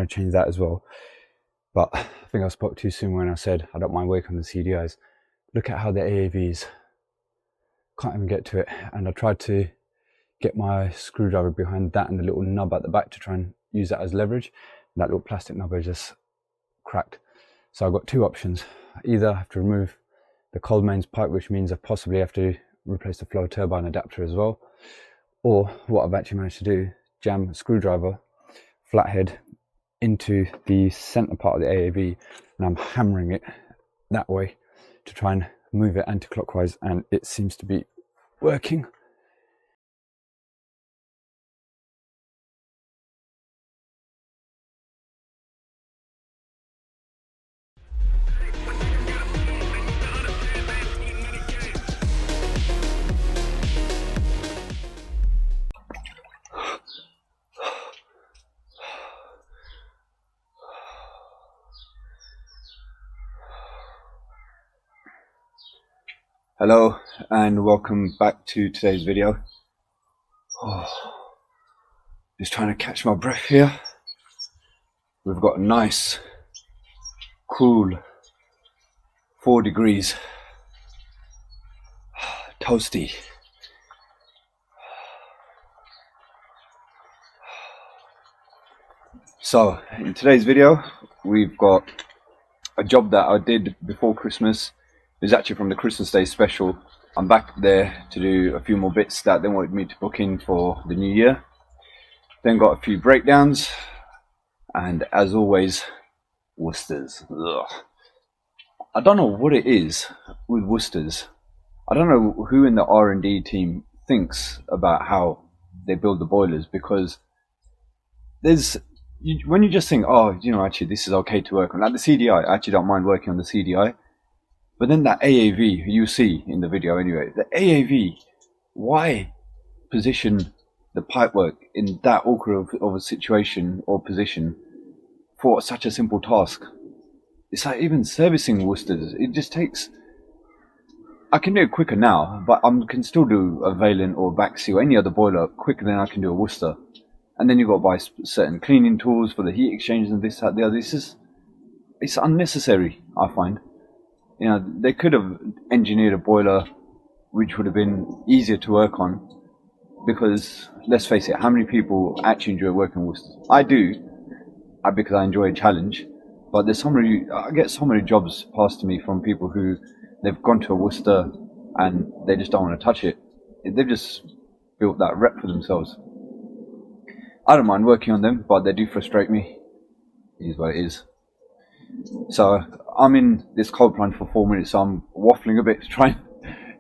trying to change that as well. But I think I spoke too soon when I said I don't mind working on the CDIs. Look at how the AAVs can't even get to it, and I tried to get my screwdriver behind that and the little nub at the back to try and use that as leverage. That little plastic nub is just cracked. So I've got two options. Either I have to remove the cold mains pipe, which means I possibly have to replace the flow turbine adapter as well, or what I've actually managed to do, jam a screwdriver flathead into the center part of the AAV, and I'm hammering it that way to try and move it anti-clockwise, and it seems to be working. Hello and welcome back to today's video. Just trying to catch my breath here. We've got a nice, cool 4 degrees, toasty. So in today's video, we've got a job that I did before Christmas. It's actually from the Christmas Day special. I'm back there to do a few more bits that they wanted me to book in for the new year. Then got a few breakdowns, and as always, Worcesters. Ugh. I don't know what it is with Worcesters. I don't know who in the R&D team thinks about how they build the boilers, because when you just think, oh, you know, actually this is okay to work on, like the CDI, I actually don't mind working on the CDI. But then that AAV, you see in the video anyway, the AAV, why position the pipework in that awkward of a situation or position for such a simple task? It's like even servicing Worcesters, it just takes... I can do it quicker now, but I can still do a Vaillant or Vaxi or any other boiler quicker than I can do a Worcester. And then you've got to buy certain cleaning tools for the heat exchangers and this, that, the other. It's unnecessary, I find. You know, they could have engineered a boiler which would have been easier to work on, because let's face it, how many people actually enjoy working with Worcesters? I do, because I enjoy a challenge, but there's I get so many jobs passed to me from people who they've gone to a Worcester and they just don't want to touch it. They've just built that rep for themselves. I don't mind working on them, but they do frustrate me. It is what it is. So I'm in this cold plunge for 4 minutes, so I'm waffling a bit to try and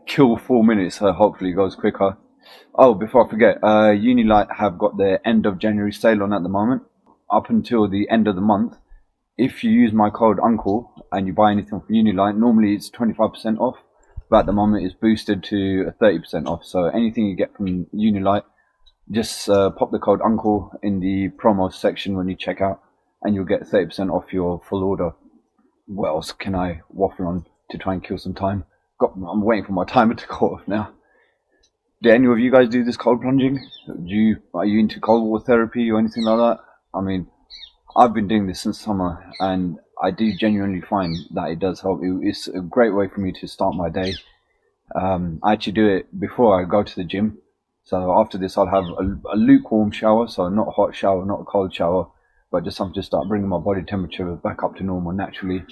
kill 4 minutes, so hopefully it goes quicker. Oh, before I forget, Unilite have got their end of January sale on at the moment, up until the end of the month. If you use my code UNCLE and you buy anything from Unilite, normally it's 25% off, but at the moment it's boosted to 30% off. So anything you get from Unilite, just pop the code UNCLE in the promo section when you check out, and you'll get 30% off your full order. What else can I waffle on to try and kill some time? I'm waiting for my timer to go off now. Do any of you guys do this cold plunging? Are you into cold water therapy or anything like that? I mean, I've been doing this since summer, and I do genuinely find that it does help. It's a great way for me to start my day. I actually do it before I go to the gym. So after this, I'll have a lukewarm shower, so not a hot shower, not a cold shower, but just something to start bringing my body temperature back up to normal naturally.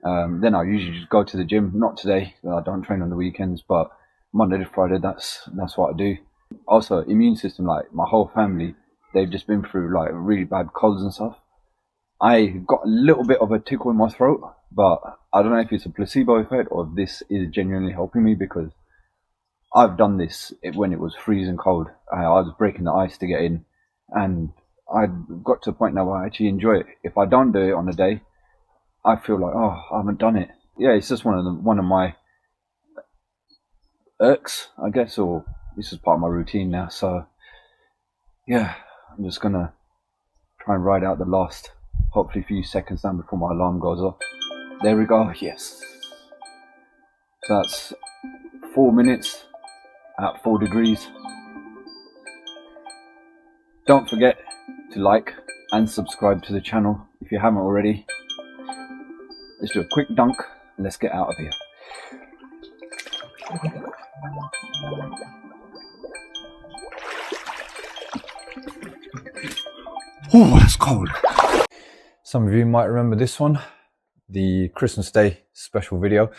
Then I usually just go to the gym. Not today, I don't train on the weekends, but Monday to Friday, that's what I do. Also, immune system, like my whole family, they've just been through like really bad colds and stuff. I got a little bit of a tickle in my throat, but I don't know if it's a placebo effect or if this is genuinely helping me, because I've done this when it was freezing cold. I was breaking the ice to get in, and I got to the point now where I actually enjoy it. If I don't do it on a day, I feel like, oh, I haven't done it. Yeah, it's just one of my irks, I guess, or this is part of my routine now. So yeah, I'm just gonna try and ride out the last, hopefully, few seconds down before my alarm goes off. There we go. Yes. So that's 4 minutes at 4 degrees. Don't forget to like, and subscribe to the channel if you haven't already. Let's do a quick dunk and let's get out of here. Oh, that's cold. Some of you might remember this one, the Christmas Day special video.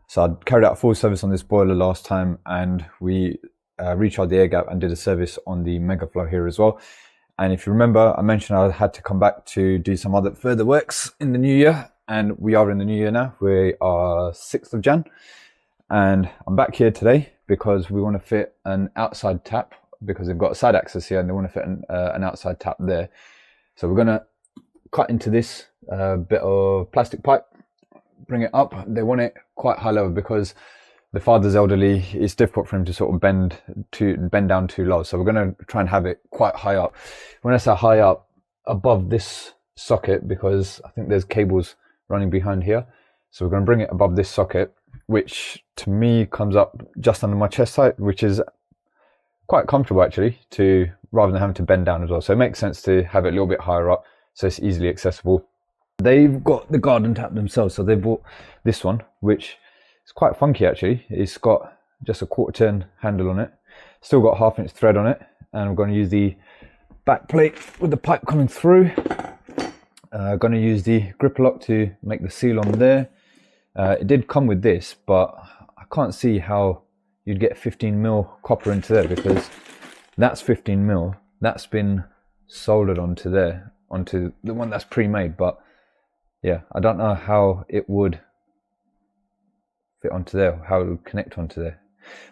So I carried out a full service on this boiler last time, and we recharged the air gap and did a service on the mega flow here as well. And if you remember, I mentioned I had to come back to do some other further works in the new year, and we are in the new year now. We are 6th of Jan, and I'm back here today because we want to fit an outside tap, because they've got a side access here and they want to fit an outside tap there. So we're going to cut into this bit of plastic pipe, bring it up. They want it quite high level because the father's elderly. It's difficult for him to sort of bend down too low. So we're going to try and have it quite high up. When I say high up, above this socket, because I think there's cables running behind here. So we're going to bring it above this socket, which to me comes up just under my chest height, which is quite comfortable actually, rather than having to bend down as well. So it makes sense to have it a little bit higher up so it's easily accessible. They've got the garden tap themselves, so they bought this one, which is quite funky actually. It's got just a 1/4 turn handle on it, still got 1/2 inch thread on it, and I'm going to use the back plate with the pipe coming through. Going to use the gripper lock to make the seal on there. It did come with this, but I can't see how you'd get 15mm copper into there, because that's 15mm. That's been soldered onto there, onto the one that's pre-made. But yeah, I don't know how it would fit onto there, how it would connect onto there.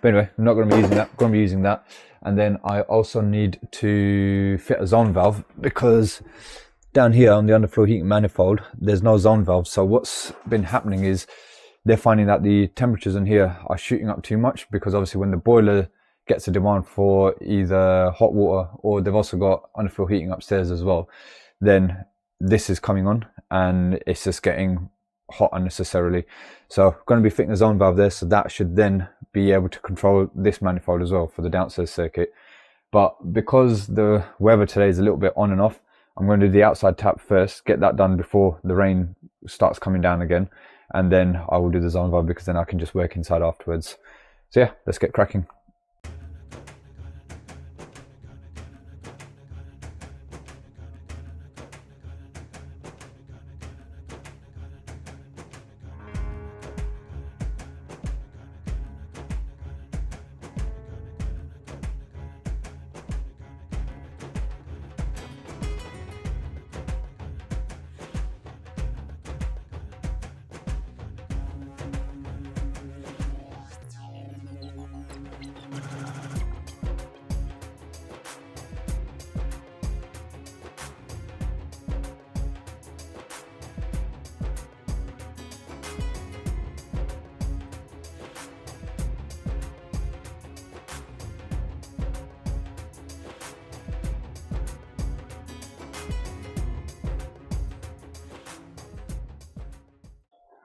But anyway, I'm not going to be using that. I'm going to be using that. And then I also need to fit a zone valve, because down here on the underfloor heating manifold, there's no zone valve. So what's been happening is they're finding that the temperatures in here are shooting up too much, because obviously when the boiler gets a demand for either hot water, or they've also got underfloor heating upstairs as well, then this is coming on and it's just getting hot unnecessarily. So I'm going to be fitting a zone valve there, so that should then be able to control this manifold as well for the downstairs circuit. But because the weather today is a little bit on and off, I'm going to do the outside tap first, get that done before the rain starts coming down again, and then I will do the zone valve, because then I can just work inside afterwards. So yeah, let's get cracking.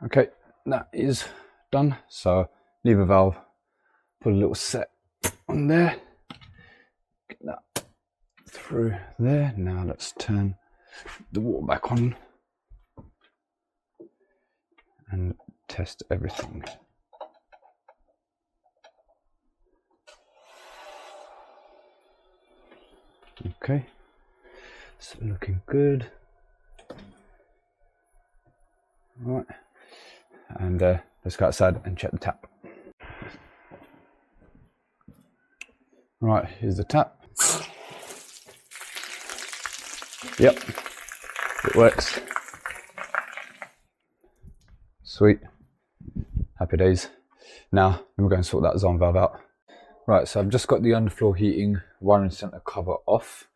Okay, that is done. So lever valve, put a little set on there, get that through there. Now let's turn the water back on and test everything. Okay, it's looking good. All right. And let's go outside and check the tap. Right, here's the tap. Yep, it works. Sweet, happy days. Now we're going to sort that zone valve out. Right, so I've just got the underfloor heating wiring center cover off.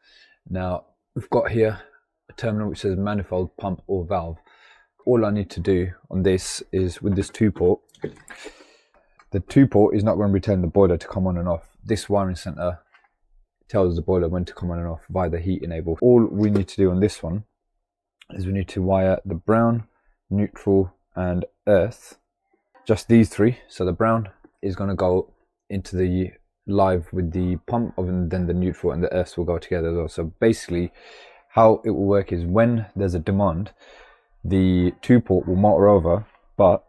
Now we've got here a terminal which says manifold, pump or valve. All I need to do on this is, with this 2-port, the 2-port is not going to be telling the boiler to come on and off. This wiring center tells the boiler when to come on and off via the heat enable. All we need to do on this one is we need to wire the brown, neutral and earth, just these three. So the brown is going to go into the live with the pump, and then the neutral and the earth will go together as well. So basically how it will work is when there's a demand, the 2-port will motor over, but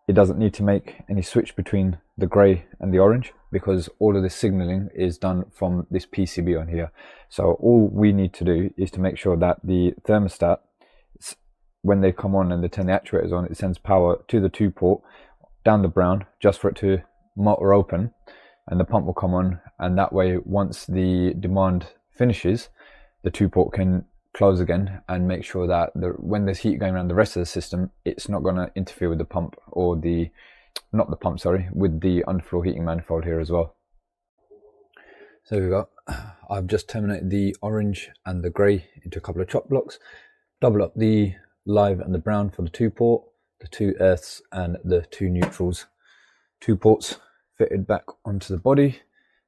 it doesn't need to make any switch between the grey and the orange, because all of this signaling is done from this PCB on here. So all we need to do is to make sure that the thermostat, when they come on and they turn the actuators on, it sends power to the 2-port down the brown just for it to motor open, and the pump will come on, and that way once the demand finishes, the 2-port can close again and make sure that when there's heat going around the rest of the system, it's not going to interfere with the pump, or not the pump, sorry, with the underfloor heating manifold here as well. So there we go. I've just terminated the orange and the grey into a couple of chop blocks, double up the live and the brown for the 2-port, the 2 earths and the 2 neutrals. 2 ports fitted back onto the body.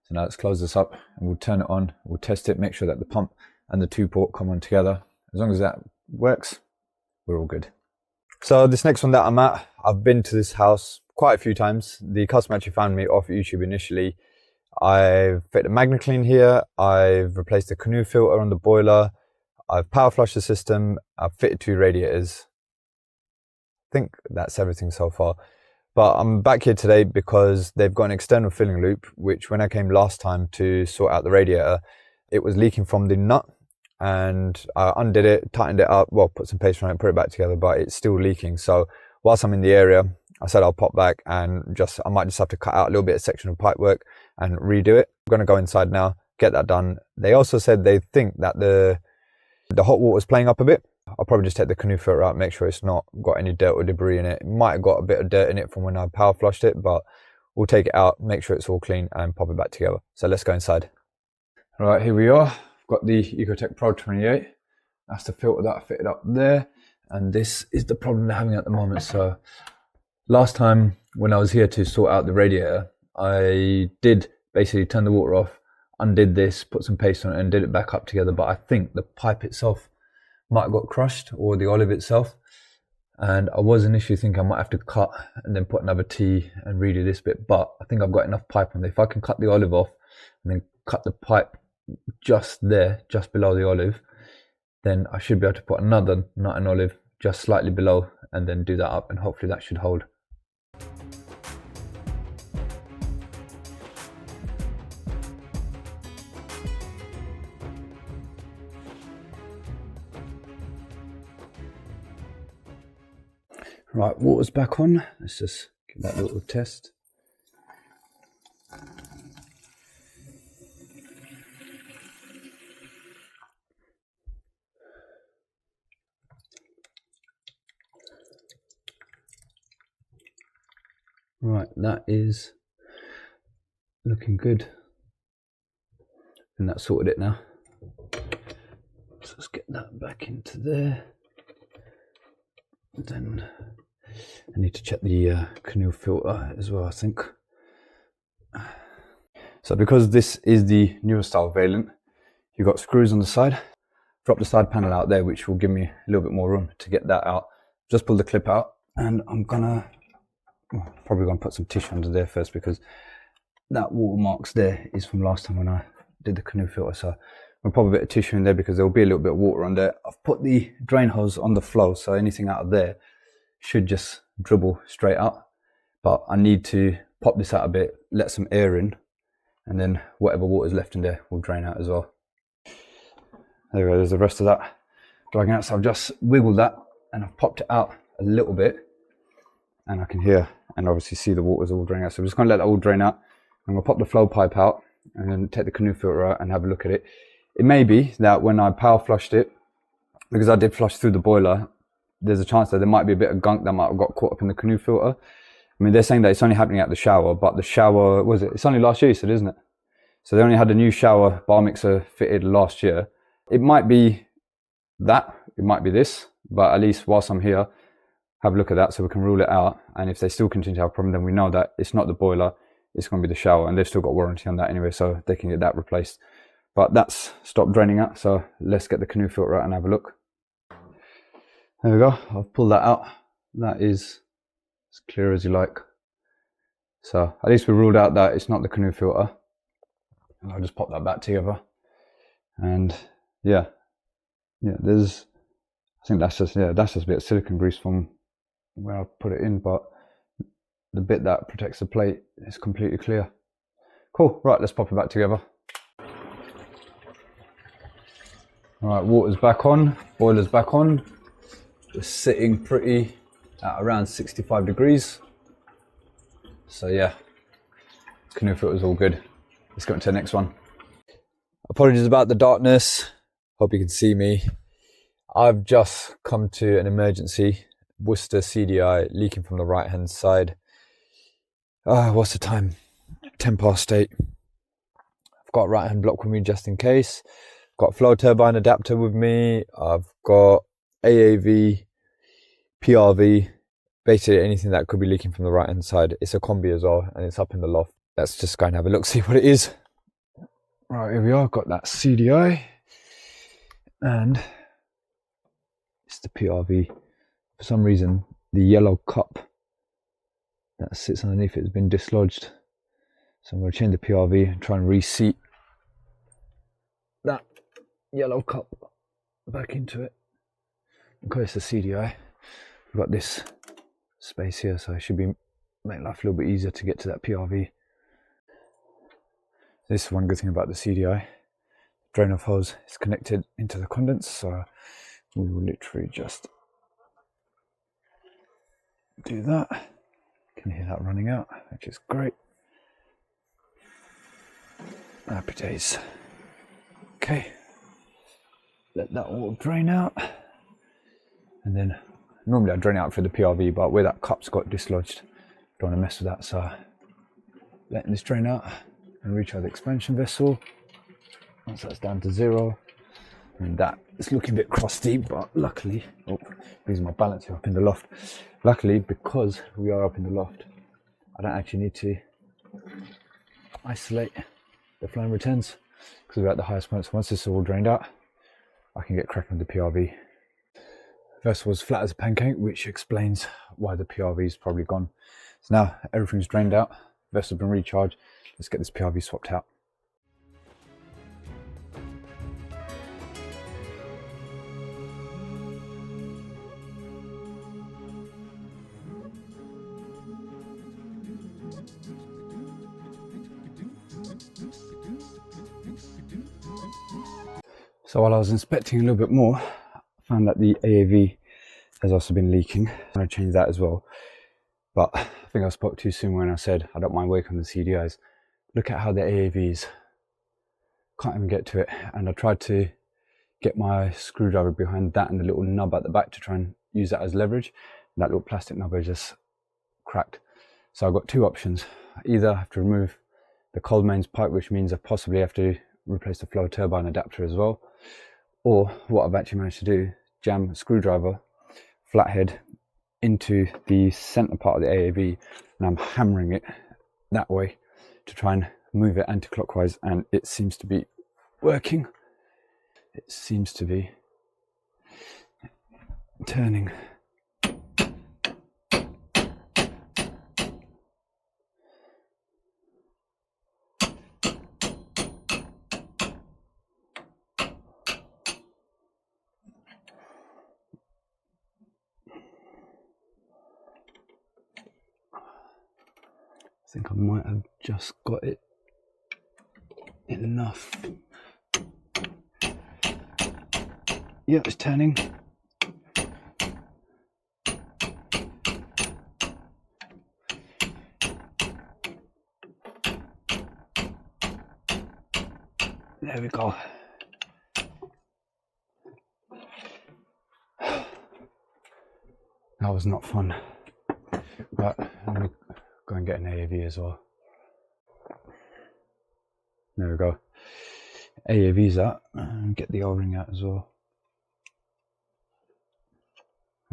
So now let's close this up and we'll turn it on, we'll test it, make sure that the pump and the 2-port come on together. As long as that works, we're all good. So this next one that I'm at, I've been to this house quite a few times. The customer actually found me off YouTube initially. I've fit a MagnaClean here, I've replaced the canoe filter on the boiler, I've power flushed the system, I've fitted 2 radiators. I think that's everything so far. But I'm back here today because they've got an external filling loop, which when I came last time to sort out the radiator, it was leaking from the nut, and I undid it, tightened it up, well, put some paste on it, put it back together, but it's still leaking. So whilst I'm in the area, I said I'll pop back and I might just have to cut out a little bit of section of pipe work and redo it. I'm going to go inside now, get that done. They also said they think that the hot water is playing up a bit. I'll probably just take the canoe filter out, make sure it's not got any dirt or debris in it. It might have got a bit of dirt in it from when I power flushed it, but we'll take it out, make sure it's all clean and pop it back together. So let's go inside. All right, here we are. I've got the Ecotech Pro 28. That's the filter that I fitted up there. And this is the problem they're having at the moment. So last time when I was here to sort out the radiator, I did basically turn the water off, undid this, put some paste on it and did it back up together. But I think the pipe itself might have got crushed, or the olive itself. And I was initially thinking I might have to cut and then put another T and redo this bit. But I think I've got enough pipe on there. If I can cut the olive off and then cut the pipe just there, just below the olive, then I should be able to put another nut and olive just slightly below and then do that up, and hopefully that should hold. Right, water's back on. Let's just give that a little test. Right, that is looking good. And that sorted it now. So let's get that back into there. And then I need to check the canoe filter as well, I think. So because this is the newer style Vaillant, you've got screws on the side. Drop the side panel out there, which will give me a little bit more room to get that out. Just pull the clip out, and I'm probably gonna put some tissue under there first, because that watermarks there is from last time when I did the canoe filter. So I'll pop a bit of tissue in there because there'll be a little bit of water on there. I've put the drain hose on the flow, so anything out of there should just dribble straight out. But I need to pop this out a bit, let some air in, and then whatever water's left in there will drain out as well. There we go, there's the rest of that dragging out. So I've just wiggled that and I've popped it out a little bit, and I can hear and obviously see the water's all draining out. So I'm just going to let that all drain out. I'm going to pop the flow pipe out and then take the canoe filter out and have a look at it. It may be that when I power flushed it, because I did flush through the boiler, there's a chance that there might be a bit of gunk that might have got caught up in the canoe filter. I mean, they're saying that it's only happening at the shower, but the shower, it's only last year, you said, isn't it? So they only had a new shower bar mixer fitted last year. It might be that, it might be this, but at least whilst I'm here, have a look at that so we can rule it out. And if they still continue to have a problem, then we know that it's not the boiler, it's going to be the shower, and they've still got warranty on that anyway, so they can get that replaced. But that's stopped draining out, so let's get the canoe filter out and have a look. There we go, I've pulled that out. That is as clear as you like. So at least we ruled out that it's not the canoe filter. And I'll just pop that back together. And yeah, Yeah, there's, I think that's just, yeah, that's just a bit of silicone grease from where I put it in, but the bit that protects the plate is completely clear. Cool, right, let's pop it back together. All right, water's back on, boiler's back on. We're sitting pretty at around 65 degrees. So yeah, canoe filter's all good. Let's go into the next one. Apologies about the darkness. Hope you can see me. I've just come to an emergency. Worcester CDI leaking from the right hand side. What's the time? 10 past 8. I've got right hand block with me just in case. Got flow turbine adapter with me. I've got AAV, PRV, basically anything that could be leaking from the right hand side. It's a combi as well, and it's up in the loft. Let's just go and have a look, see what it is. Right, here we are, got that CDI, and it's the PRV. For some reason, the yellow cup that sits underneath it has been dislodged. So I'm going to change the PRV and try and reseat that yellow cup back into it. Okay, it's the CDI. We've got this space here, so it should be make life a little bit easier to get to that PRV. This is one good thing about the CDI. Drain off hose is connected into the condense, so we will literally just do that. Can hear that running out, which is great. Happy days. Okay, let that all drain out, and then normally I drain out for the PRV, but where that cup's got dislodged, don't want to mess with that, so letting this drain out and recharge the expansion vessel. Once that's down to 0, and that is looking a bit crusty, but luckily, losing my balance here up in the loft. Luckily, because we are up in the loft, I don't actually need to isolate the flame returns because we're at the highest point. So once this is all drained out, I can get cracking with the PRV. Vessel's flat as a pancake, which explains why the PRV is probably gone. So now everything's drained out, vessel's been recharged. Let's get this PRV swapped out. So while I was inspecting a little bit more, I found that the AAV has also been leaking. I'm going to change that as well. But I think I spoke too soon when I said I don't mind working on the CDIs. Look at how the AAVs can't even get to it. And I tried to get my screwdriver behind that and the little nub at the back to try and use that as leverage. And that little plastic nub is just cracked. So I've got two options. Either I have to remove the cold mains pipe, which means I possibly have to replace the flow turbine adapter as well. Or what I've actually managed to do, jam a screwdriver, flathead, into the center part of the AAV, and I'm hammering it that way to try and move it anti-clockwise, and it seems to be working. It seems to be turning. I think I might have just got it enough. Yeah, it's turning. There we go. That was not fun. But I'm going to go and get an AAV as well. There we go. AAV's out, and get the O-ring out as well.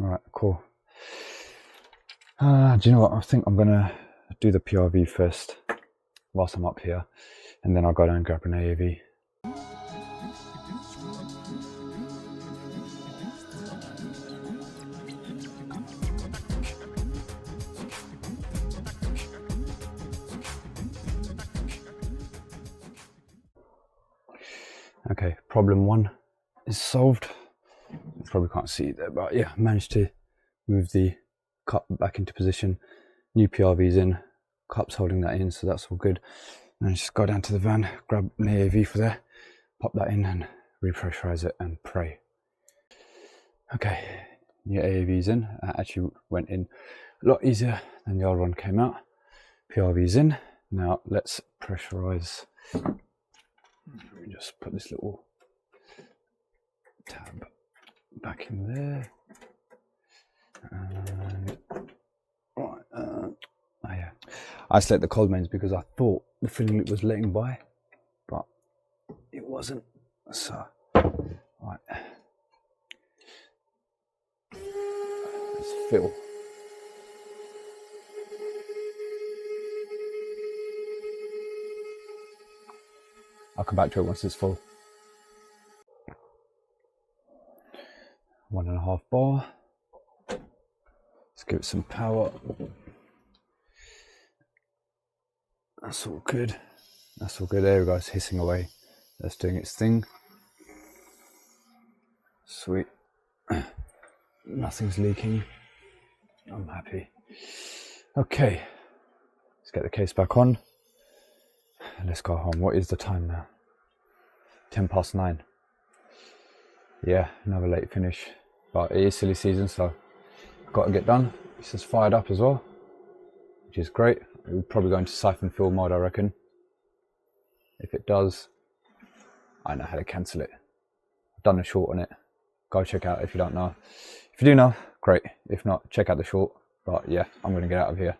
Alright, cool. Do you know what? I think I'm gonna do the PRV first whilst I'm up here, and then I'll go down and grab an AAV. Okay, problem 1 is solved. probably can't see it there, but yeah, managed to move the cup back into position. New PRVs in, cups holding that in, so that's all good. And just go down to the van, grab an AAV for there, pop that in and repressurize it and pray. Okay, new AAVs in. That actually went in a lot easier than the old one came out. PRVs in. Now let's pressurize. Let me just put this little tab back in there. And right, oh yeah, I select the cold mains because I thought the filling loop was letting by, but it wasn't. So, right, let's fill. I'll come back to it once it's full. 1.5 bar. Let's give it some power. That's all good. That's all good. There we go. It's hissing away. That's doing its thing. Sweet. Nothing's leaking. I'm happy. Okay. Let's get the case back on. And let's go home. What is the time now? 9:10. Yeah, another late finish. But it is silly season, so got to get done. This is fired up as well, which is great. We're probably going to siphon fill mode, I reckon. If it does, I know how to cancel it. I've done a short on it. Go check out if you don't know. If you do know, great. If not, check out the short. But yeah, I'm going to get out of here.